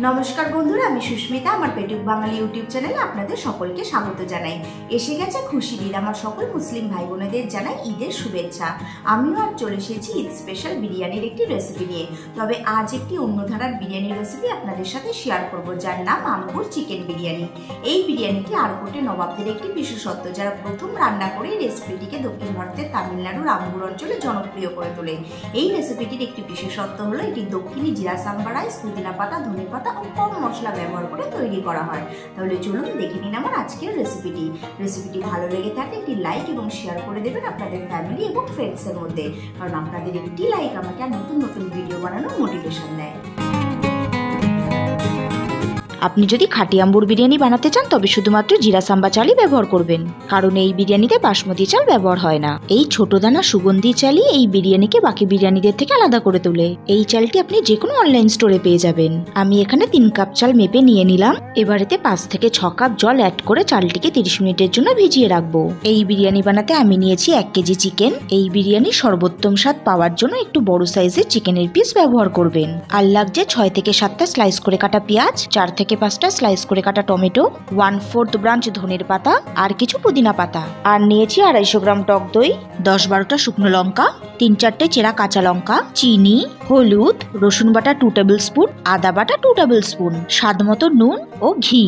नमस्कार बंधुरा आमी सुष्मिता आमार पेटुक बांगाली यूट्यूब चैनेले आपनादेर सकलके स्वागत जानाई। एसे गेছে खुशिर ईद आमार सकल मुसलिम भाई बोनेदेर जानाई ईदेर शुभेच्छा। आमिও आज चले एसेছি ईद स्पेशल बिरियानिर एकटी रेसिपि निये। तबे आज एकटी अन्य धारार बिरियानिर रेसिपि आपनादेर साथे शेयार करब जार नाम आम्बुर चिकेन बिरियानि। এই বিরিয়ানিটি আরকোটে নবাবদের একটি বিশেষত্ব, যারা প্রথম রান্না করে এই রেসিপিটিকে দক্ষিণ ভারতের তামিলনাড়ুর আম্বুর অঞ্চলে জনপ্রিয় করে তোলে। এই রেসিপিটির একটি বিশেষত্ব হলো এটি দক্ষিণী জিরা সাম্বার রাইস, পুদিনা পাতা, ধনে পাতা ও কম মশলা ব্যবহার করে তৈরি করা হয়। তাহলে চলুন দেখে নিন আমার আজকের রেসিপিটি ভালো লেগে থাকলে একটি লাইক এবং শেয়ার করে দেবেন আপনাদের ফ্যামিলি এবং ফ্রেন্ডসের মধ্যে, কারণ আপনাদের একটি লাইক আমাকে আর নতুন নতুন ভিডিও বানানোর মোটিভেশন দেয়। আপনি যদি খাঁটি আম্বুর বিরিয়ানি বানাতে চান তবে শুধুমাত্র জিরা সাম্বা চালই ব্যবহার করবেন, কারণ এই বিরিয়ানিতে বাসমতি চাল ব্যবহার হয় না। এই ছোট দানা সুগন্ধি চালই এই বিরিয়ানিকে বাকি বিরিয়ানিদের থেকে আলাদা করে তোলে। এই চালটি আপনি যে কোনো অনলাইন স্টোরে পেয়ে যাবেন। আমি এখানে 3 কাপ চাল মেপে নিয়ে নিলাম। এবার এতে 5 থেকে 6 কাপ জল অ্যাড করে চালটিকে 30 মিনিটের জন্য ভিজিয়ে রাখবো। এই বিরিয়ানি বানাতে আমি নিয়েছি 1 কেজি চিকেন। এই বিরিয়ানির সর্বোত্তম স্বাদ পাওয়ার জন্য একটু বড় সাইজের চিকেনের পিস ব্যবহার করবেন। আর লাগছে 6 থেকে 7টা স্লাইস করে কাটা পেঁয়াজ, 4 থেকে 5টা স্লাইস করে কাটা টমেটো, 1/4 ব্রাঞ্চ ধনের পাতা আর কিছু পুদিনা পাতা। আর নিয়েছি 250 গ্রাম টক দই, 10-12টা শুকনো লঙ্কা, 3-4টে চেরা কাঁচা লঙ্কা, চিনি, হলুদ, রসুন বাটা 2 টেবিল স্পুন, আদা বাটা 2 টেবিল স্পুন, স্বাদ মতো নুন ও ঘি।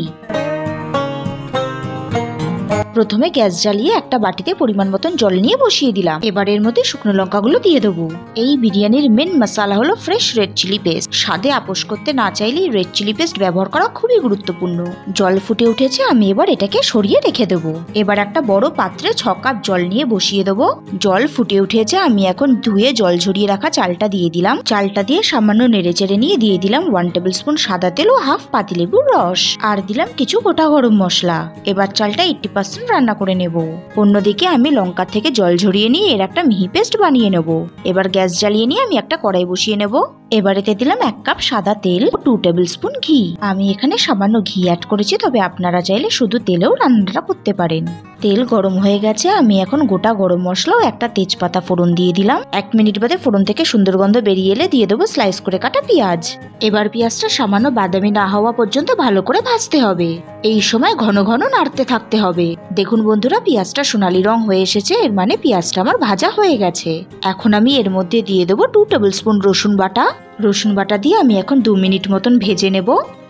প্রথমে গ্যাস জ্বালিয়ে একটা বাটিতে পরিমাণ মতন জল নিয়ে বসিয়ে দিলাম। এবার এর মধ্যে শুকনো লঙ্কাগুলো দিয়ে দেবো। এই বিরিয়ানির মেন মশলা হলো ফ্রেশ রেড চিলি পেস্ট। স্বাদে আপোষ করতে না চাইলে রেড চিলি পেস্ট ব্যবহার করা খুবই গুরুত্বপূর্ণ। জল ফুটে উঠেছে, আমি এবার এটাকে সরিয়ে রেখে দেবো। এবার একটা বড় পাত্রে 6 কাপ জল নিয়ে বসিয়ে দেবো। জল ফুটে উঠেছে, আমি এখন ধুয়ে জল ঝরিয়ে রাখা চালটা দিয়ে দিলাম। চালটা দিয়ে সামান্য নেড়েচেড়ে নিয়ে দিয়ে দিলাম 1 টেবিল স্পুন সাদা তেল ও হাফ পাতিলেবুর রস, আর দিলাম কিছু গোটা গরম মশলা। এবার চালটা 80% রান্না করে নেব। অন্যদিকে আমি লঙ্কা থেকে জল ঝরিয়ে নিয়ে এর একটা মিহি পেস্ট বানিয়ে নেব। এবার গ্যাস জ্বালিয়ে নিয়ে আমি একটা কড়াই বসিয়ে নেব। এবার এতে দিলাম 1 কাপ সাদা তেল ও 2 টেবিল স্পুন ঘি। আমি এখানে সামান্য ঘি অ্যাড করেছি, তবে আপনারা চাইলে শুধু তেলেও রান্নাটা করতে পারেন। তেল গরম হয়ে গেছে, আমি এখন গোটা গরম মশলা ও একটা তেজপাতা ফোড়ন দিয়ে দিলাম। 1 মিনিট বাদে ফোড়ন থেকে সুন্দর গন্ধ বেরিয়ে এলে দিয়ে দেবো স্লাইস করে কাটা পেঁয়াজ। এবার পেঁয়াজটা সামান্য বাদামি না হওয়া পর্যন্ত ভালো করে ভাজতে হবে। এই সময় ঘন ঘন নাড়তে থাকতে হবে। দেখুন বন্ধুরা, পেঁয়াজটা সোনালী রং হয়ে এসেছে, এর মানে পেঁয়াজটা আমার ভাজা হয়ে গেছে। এখন আমি এর মধ্যে দিয়ে দেবো 2 টেবিল স্পুন রসুন বাটা। রসুন বাটা দিয়ে আমি এখন 2 মিনিট মতন ভেজে নেব।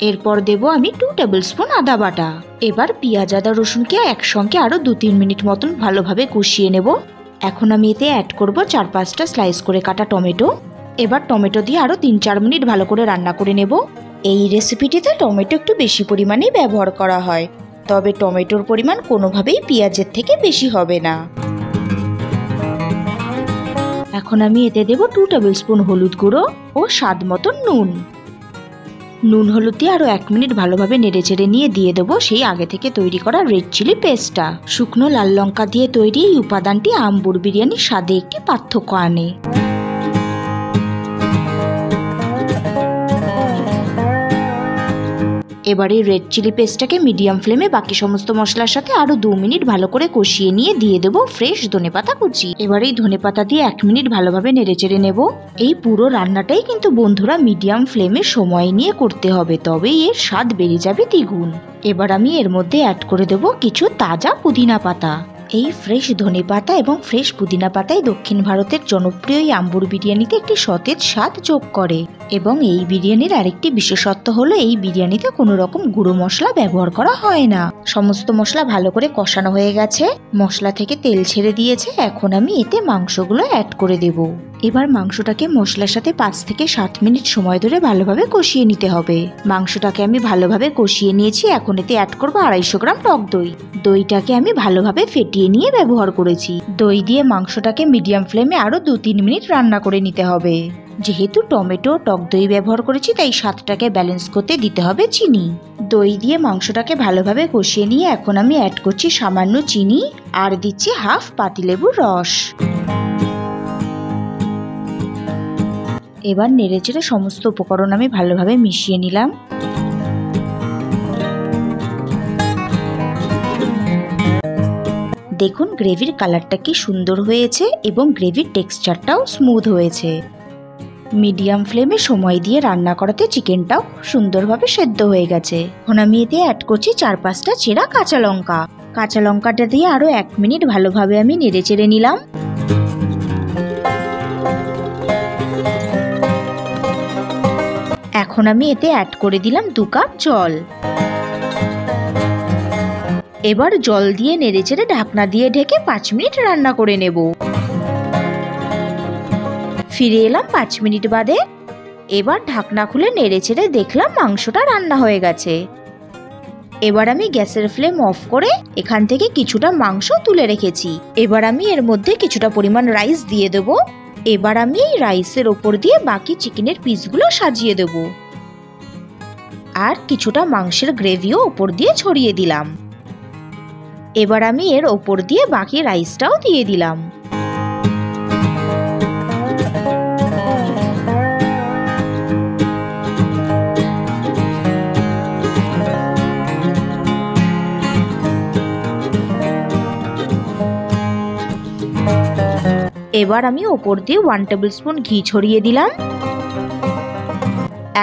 এরপর দেব আমি 2 টেবিল স্পুন আদা বাটা। এবার পেঁয়াজ আদা রসুনকে একসঙ্গে আরো 2-3 মিনিট মতন ভালোভাবে কষিয়ে নেব। এখন আমি এতে অ্যাড করব 4-5টা স্লাইস করে কাটা টমেটো। এবার টমেটো দিয়ে আরো 3-4 মিনিট ভালো করে রান্না করে নেব। এই রেসিপিটিতে টমেটো একটু বেশি পরিমাণেই ব্যবহার করা হয়, তবে টমেটোর পরিমাণ কোনোভাবেই পেঁয়াজের থেকে বেশি হবে না। এখন আমি এতে দেব 2 টেবিল স্পুন হলুদ গুঁড়ো ও স্বাদ মতন নুন। নুন হলুদ দিয়ে আরো 1 মিনিট ভালোভাবে নেড়েচেড়ে নিয়ে দিয়ে দেবো সেই আগে থেকে তৈরি করা রেড চিলি পেস্টটা। শুকনো লাল লঙ্কা দিয়ে তৈরি এই উপাদানটি আম্বুর বিরিয়ানির স্বাদে একটি পার্থক্য আনে। এবারে রেড চিলি পেস্টটাকে মিডিয়াম ফ্লেমে বাকি সমস্ত মশলার সাথে আরো 2 মিনিট ভালো করে কষিয়ে নিয়ে দিয়ে দেবো ফ্রেশ ধনেপাতা কুচি। এবার এই ধনেপাতা দিয়ে 1 মিনিট ভালোভাবে নেড়েচেড়ে নেব। এই পুরো রান্নাটাই কিন্তু বন্ধুরা মিডিয়াম ফ্লেমে সময় নিয়ে করতে হবে, তবেই এর স্বাদ বেড়ে যাবে দ্বিগুণ। এবার আমি এর মধ্যে অ্যাড করে দেব কিছু তাজা পুদিনা পাতা। এই ফ্রেশ ধনেপাতা এবং ফ্রেশ পুদিনা পাতায় দক্ষিণ ভারতের জনপ্রিয় এই আম্বুর বিরিয়ানিতে একটি সতেজ স্বাদ যোগ করে। এবং এই বিরিয়ানির আরেকটি বিশেষত্ব হলো এই বিরিয়ানিতে কোনো রকম গুঁড়ো মশলা ব্যবহার করা হয় না। সমস্ত মশলা ভালো করে কষানো হয়ে গেছে, মশলা থেকে তেল ছেড়ে দিয়েছে। এখন আমি এতে মাংসগুলো অ্যাড করে দেব। এবার মাংসটাকে মশলার সাথে 5 থেকে 7 মিনিট সময় ধরে ভালোভাবে কষিয়ে নিতে হবে। মাংসটাকে আমি ভালোভাবে কষিয়ে নিয়েছি। এখন এতে অ্যাড করব 250 গ্রাম টক দই। দইটাকে আমি ভালোভাবে ফেটিয়ে নিয়ে ব্যবহার করেছি। দই দিয়ে মাংসটাকে মিডিয়াম ফ্লেমে আরো 2-3 মিনিট রান্না করে নিতে হবে। যেহেতু টমেটো টক দই ব্যবহার করেছি, তাই স্বাদটাকে ব্যালেন্স করতে দিতে হবে চিনি। দই দিয়ে মাংসটাকে ভালোভাবে কষিয়ে নিয়ে এখন আমি অ্যাড করছি সামান্য চিনি আর দিচ্ছি হাফ পাতিলেবুর রস। এবার নেড়েচেড়ে সমস্ত উপকরণ আমি ভালোভাবে মিশিয়ে নিলাম। দেখুন গ্রেভির কালারটা কি সুন্দর হয়েছে এবং গ্রেভির টেক্সচারটাও স্মুথ হয়েছে। মিডিয়াম ফ্লেমে সময় দিয়ে রান্না করাতে চিকেনটাও সুন্দরভাবে সেদ্ধ হয়ে গেছে। এখন আমি এতে অ্যাড করছি 4-5টা চেরা কাঁচা লঙ্কা। কাঁচা লঙ্কাটা দিয়ে আরো 1 মিনিট ভালোভাবে আমি নেড়ে চেড়ে নিলাম। এখন আমি এতে অ্যাড করে দিলাম 2 কাপ জল। এবার জল দিয়ে নেড়ে চেড়ে ঢাকনা দিয়ে ঢেকে 5 মিনিট রান্না করে নেব। ফিরে এলাম 5 মিনিট বাদে। এবার ঢাকনা খুলে নেড়ে চেড়ে দেখলাম মাংসটা রান্না হয়ে গেছে। এবার আমি গ্যাসের ফ্লেম অফ করে এখান থেকে কিছুটা মাংস তুলে রেখেছি। এবার আমি এর মধ্যে কিছুটা পরিমাণ রাইস দিয়ে দেব। এবার আমি এই রাইসের ওপর দিয়ে বাকি চিকেনের পিসগুলো সাজিয়ে দেব আর কিছুটা মাংসের গ্রেভিও ওপর দিয়ে ছড়িয়ে দিলাম। এবার আমি এর ওপর দিয়ে বাকি রাইসটাও দিয়ে দিলাম। এবার আমি ওপর দিয়ে 1 টেবিল স্পুন ঘি ছড়িয়ে দিলাম।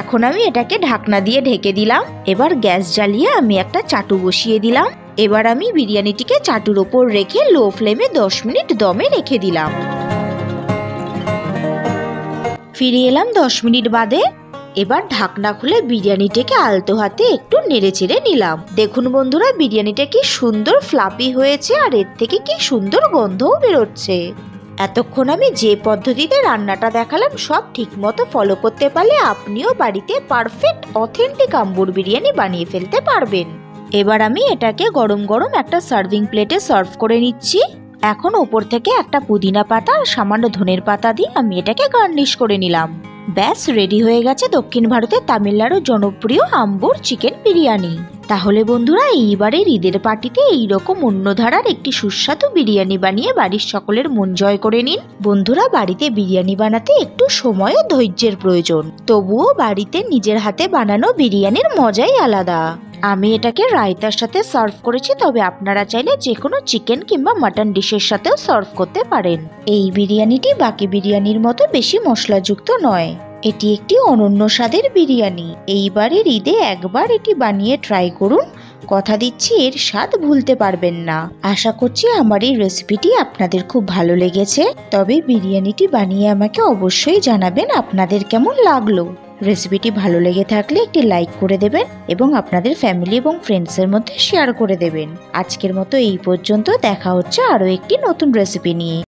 এখন আমি এটাকে ঢাকনা দিয়ে ঢেকে দিলাম। এবার গ্যাস জ্বালিয়ে আমি একটা চাটু বসিয়ে দিলাম। এবার আমি বিরিয়ানিটিকে চাটুর ওপর রেখে লো ফ্লেমে 10 মিনিট দমে রেখে দিলাম। ফিরে এলাম 10 মিনিট বাদে। এবার ঢাকনা খুলে বিরিয়ানিটাকে আলতো হাতে একটু নেড়ে চেড়ে নিলাম। দেখুন বন্ধুরা, বিরিয়ানিটা কি সুন্দর ফ্লাফি হয়েছে আর এর থেকে কি সুন্দর গন্ধও বেরোচ্ছে। এতক্ষণ আমি যে পদ্ধতিতে রান্নাটা দেখালাম সব ঠিকমতো ফলো করতে পারলে আপনিও বাড়িতে পারফেক্ট অথেন্টিক আম্বুর বিরিয়ানি বানিয়ে ফেলতে পারবেন। এবার আমি এটাকে গরম গরম একটা সার্ভিং প্লেটে সার্ভ করে নিচ্ছি। এখন ওপর থেকে একটা পুদিনা পাতা আর সামান্য ধনের পাতা দিয়ে আমি এটাকে গার্নিশ করে নিলাম। ব্যাস রেডি হয়ে গেছে দক্ষিণ ভারতের তামিলনাড়ুর জনপ্রিয় আম্বুর চিকেন বিরিয়ানি। তাহলে বন্ধুরা, এইবারের ঈদের পার্টিতে এইরকম অন্য ধারার একটি সুস্বাদু বিরিয়ানি বানিয়ে বাড়ির সকলের মন জয় করে নিন। বন্ধুরা, বাড়িতে বিরিয়ানি বানাতে একটু সময় ও ধৈর্যের প্রয়োজন, তবুও বাড়িতে নিজের হাতে বানানো বিরিয়ানির মজাই আলাদা। আমি এটাকে রায়তার সাথে সার্ভ করেছি, তবে আপনারা চাইলে যে কোনো চিকেন কিংবা মাটন ডিশের সাথেও সার্ভ করতে পারেন। এই বিরিয়ানিটি বাকি বিরিয়ানির মতো বেশি মশলাযুক্ত নয়। এটি একটি অনন্য স্বাদের বিরিয়ানি। এইবারের ঈদে একবার এটি বানিয়ে ট্রাই করুন, কথা দিচ্ছি এর স্বাদ ভুলতে পারবেন না। আশা করছি আমার এই রেসিপিটি আপনাদের খুব ভালো লেগেছে। তবে বিরিয়ানিটি বানিয়ে আমাকে অবশ্যই জানাবেন আপনাদের কেমন লাগলো। রেসিপিটি ভালো লেগে থাকলে একটি লাইক করে দেবেন এবং আপনাদের ফ্যামিলি এবং ফ্রেন্ডসের মধ্যে শেয়ার করে দেবেন। আজকের মতো এই পর্যন্ত, দেখা হচ্ছে আরও একটি নতুন রেসিপি নিয়ে।